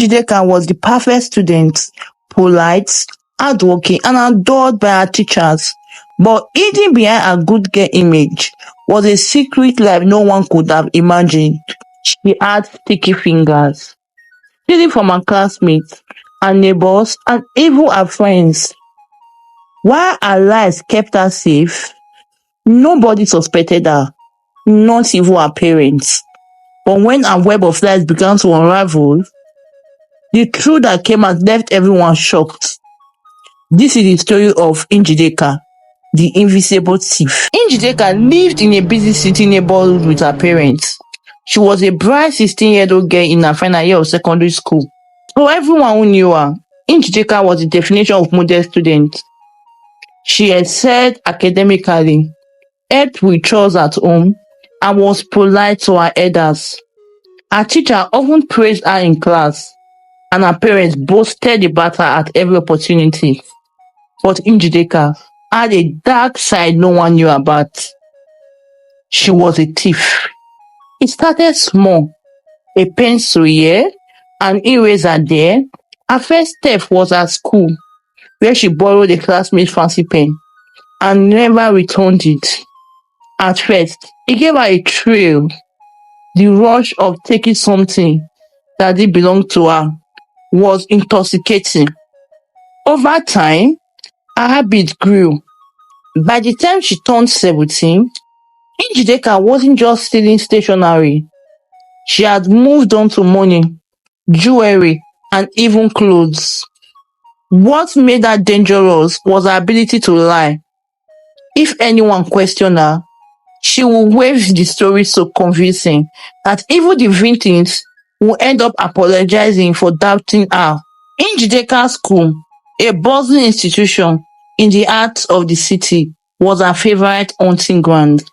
Njideka was the perfect student, polite, hardworking, and adored by her teachers. But hidden behind her good girl image was a secret life no one could have imagined. She had sticky fingers, stealing from her classmates, her neighbors, and even her friends. While her lies kept her safe, nobody suspected her, not even her parents. But when her web of lies began to unravel, the truth that came out left everyone shocked. This is the story of Njideka, the invisible thief. Njideka lived in a busy city neighborhood with her parents. She was a bright 16-year-old girl in her final year of secondary school. So everyone who knew her, Njideka was the definition of model student. She excelled academically, helped with chores at home, and was polite to her elders. Her teacher often praised her in class, and her parents boasted about her at every opportunity. But Njideka had a dark side no one knew about. She was a thief. It started small, a pencil here, an eraser there. Her first theft was at school, where she borrowed a classmate's fancy pen and never returned it. At first, it gave her a thrill, the rush of taking something that didn't belong to her was intoxicating. Over time, her habit grew. By the time she turned 17, Njideka wasn't just stealing stationery. She had moved on to money, jewelry, and even clothes. What made her dangerous was her ability to lie. If anyone questioned her, she would weave the story so convincing that even the victims would end up apologizing for doubting her. In Njideka School, a bustling institution in the heart of the city, was her favorite hunting ground.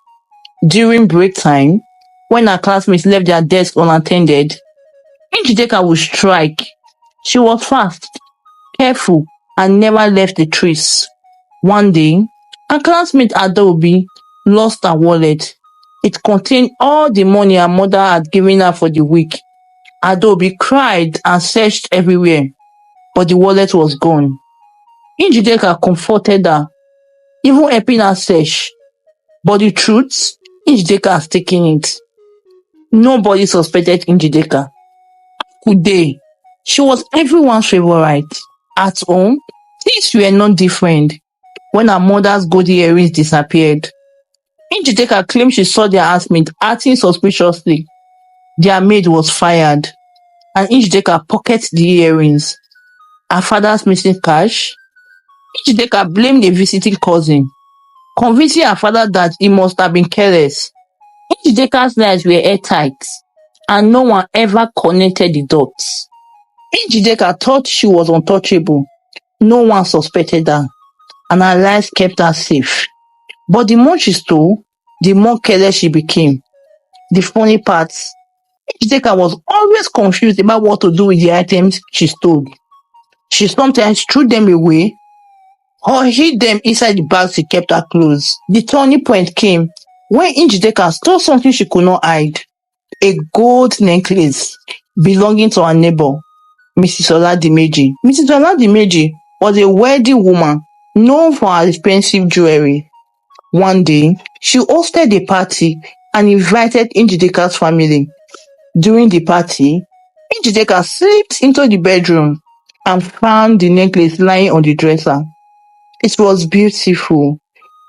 During break time, when her classmates left their desks unattended, Njideka would strike. She was fast, careful, and never left a trace. One day, her classmate Adobe lost her wallet. It contained all the money her mother had given her for the week. Adobe cried and searched everywhere, but the wallet was gone. Njideka comforted her, even helping her search. But the truth, Njideka has taken it. Nobody suspected Njideka. Could they? She was everyone's favorite. At home, things were not different. When her mother's gold earrings disappeared, Njideka claimed she saw their housemate acting suspiciously. Their maid was fired, and Njideka pocketed the earrings. Her father's missing cash, Njideka blamed a visiting cousin, convincing her father that he must have been careless. Njideka's lies were airtight, and no one ever connected the dots. Njideka thought she was untouchable. No one suspected her, and her lies kept her safe. But the more she stole, the more careless she became. The funny part, Njideka was always confused about what to do with the items she stole. She sometimes threw them away or hid them inside the bags she kept her clothes. The turning point came when Njideka stole something she could not hide, a gold necklace belonging to her neighbor, Mrs. Oladimeji. Mrs. Oladimeji was a wealthy woman known for her expensive jewelry. One day, she hosted a party and invited Njideka's family. During the party, Njideka slipped into the bedroom and found the necklace lying on the dresser. It was beautiful,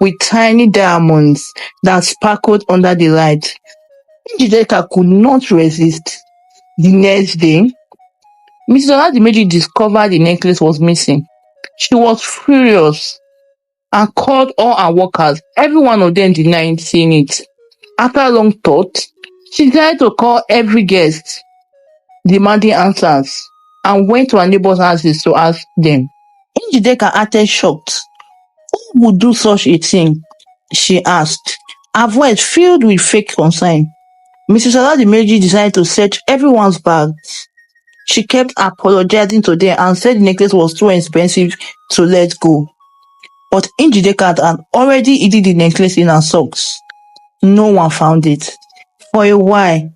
with tiny diamonds that sparkled under the light. Njideka could not resist. The next day, Mrs. Oladimeji discovered the necklace was missing. She was furious and called all her workers. Every one of them denied seeing it. After long thought, she decided to call every guest, demanding answers, and went to her neighbors' houses to ask them. Njideka acted shocked. Who would do such a thing? She asked, her voice filled with fake concern. Mrs. Oladimeji decided to search everyone's bags. She kept apologizing to them and said the necklace was too expensive to let go. But Njideka had already hidden the necklace in her socks. No one found it. For a while,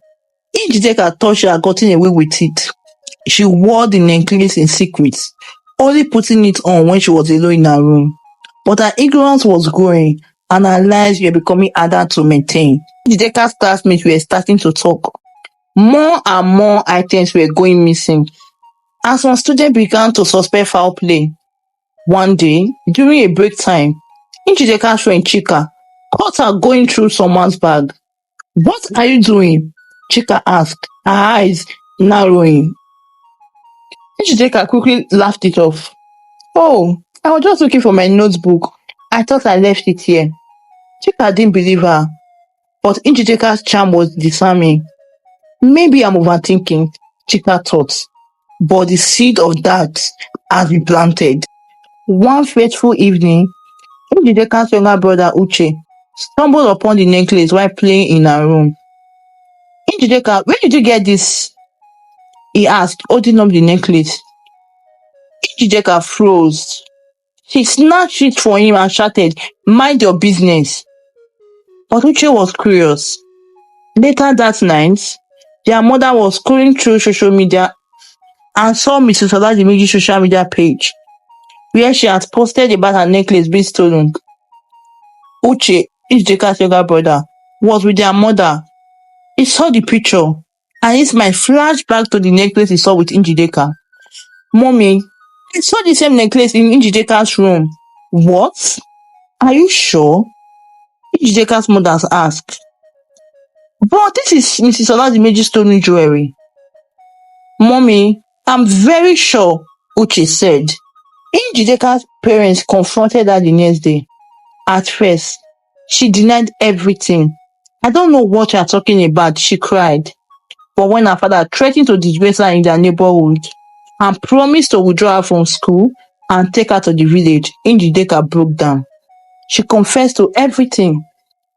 Njideka thought she had gotten away with it. She wore the necklace in secret, only putting it on when she was alone in her room. But her ignorance was growing and her lies were becoming harder to maintain. Njideka's classmates were starting to talk. More and more items were going missing. And some students began to suspect foul play. One day, during a break time, Njideka's friend Chika caught her going through someone's bag. What are you doing? Chika asked, her eyes narrowing. Njideka quickly laughed it off. Oh, I was just looking for my notebook. I thought I left it here. Chika didn't believe her, but Njideka's charm was disarming. Maybe I'm overthinking, Chika thought, but the seed of doubt has been planted. One fateful evening, Njideka's younger brother Uche stumbled upon the necklace while playing in her room. Njideka, where did you get this? He asked, holding up the necklace. Njideka froze. She snatched it from him and shouted, mind your business. But Uche was curious. Later that night, their mother was scrolling through social media and saw Mrs. Oladimeji's social media page where she had posted about her necklace being stolen. Uche, Njideka's younger brother, was with their mother. He saw the picture and his mind flashed back to the necklace he saw with Njideka. Mommy, I saw the same necklace in Njideka's room. What? Are you sure? Njideka's mother asked. But this is Mrs. Oladimeji's stolen jewelry. Mommy, I'm very sure, Uche said. Njideka's parents confronted her the next day. At first, she denied everything. I don't know what you are talking about, she cried. But when her father threatened to disgrace her in their neighborhood and promised to withdraw her from school and take her to the village, Njideka broke down. She confessed to everything,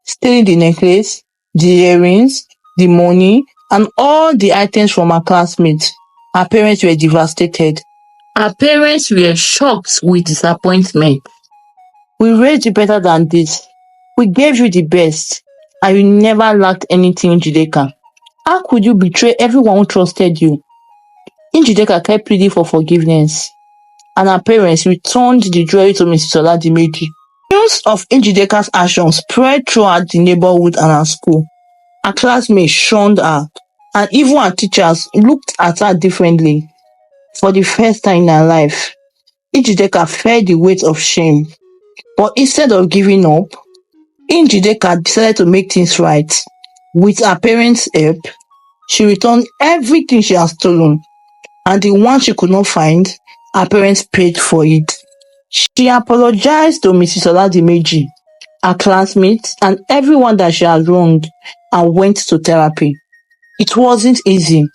stealing the necklace, the earrings, the money, and all the items from her classmates. Her parents were devastated. Her parents were shocked with disappointment. We raised you better than this. We gave you the best, and you never lacked anything, Njideka. How could you betray everyone who trusted you? Njideka kept pleading for forgiveness, and her parents returned the jewelry to Mrs. Oladimeji. News of Njideka's actions spread throughout the neighborhood and her school. Her classmates shunned her, and even her teachers looked at her differently. For the first time in her life, Njideka felt the weight of shame. But instead of giving up, Njideka decided to make things right. With her parents' help, she returned everything she had stolen, and the one she could not find, her parents paid for it. She apologized to Mrs. Oladimeji, her classmates, and everyone that she had wronged, and went to therapy. It wasn't easy,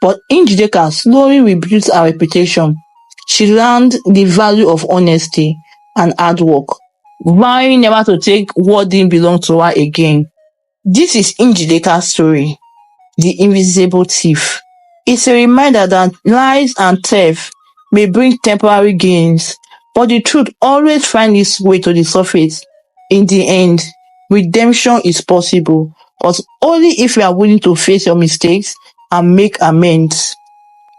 but Njideka slowly rebuilt her reputation. She learned the value of honesty and hard work, vowing never to take what didn't belong to her again. This is Njideka's story, The Invisible Thief. It's a reminder that lies and theft may bring temporary gains, but the truth always finds its way to the surface. In the end, redemption is possible, but only if you are willing to face your mistakes and make amends.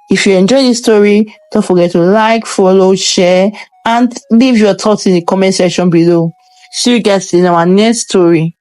If you enjoyed this story, don't forget to like, follow, share, and leave your thoughts in the comment section below. See you guys in our next story.